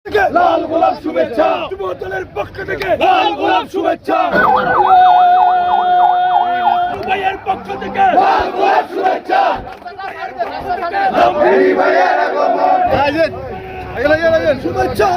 লাল গোলাপ শুভেচ্ছা যুব দলের পক্ষ থেকে লাল গোলাপ শুভেচ্ছা ভাইয়ের পক্ষ থেকে লাল গোলাপ শুভেচ্ছা ভাইয়ের আগমন শুভেচ্ছা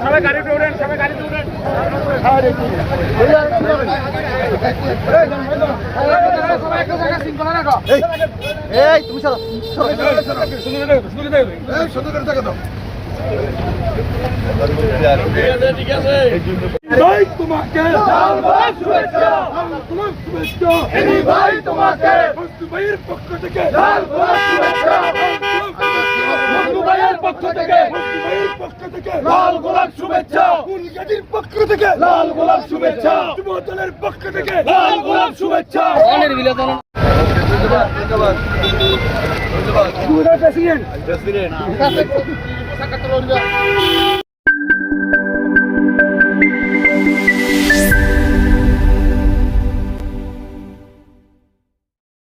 সবাই গাড়িতে উঠেন সবাই গাড়িতে উঠেন এই তুমি চলো তোমাকে ভাই তোমাকে ভাইয়ের পক্ষ থেকে ভাইয়ের পক্ষ থেকে লাল গোলাপ শুভেচ্ছা ফুলগাজীর পক্ষ থেকে লাল গোলাপ শুভেচ্ছা যুব দলের পক্ষ থেকে লাল গোলাপ শুভেচ্ছা ধন্যবাদ প্রেসিডেন্ট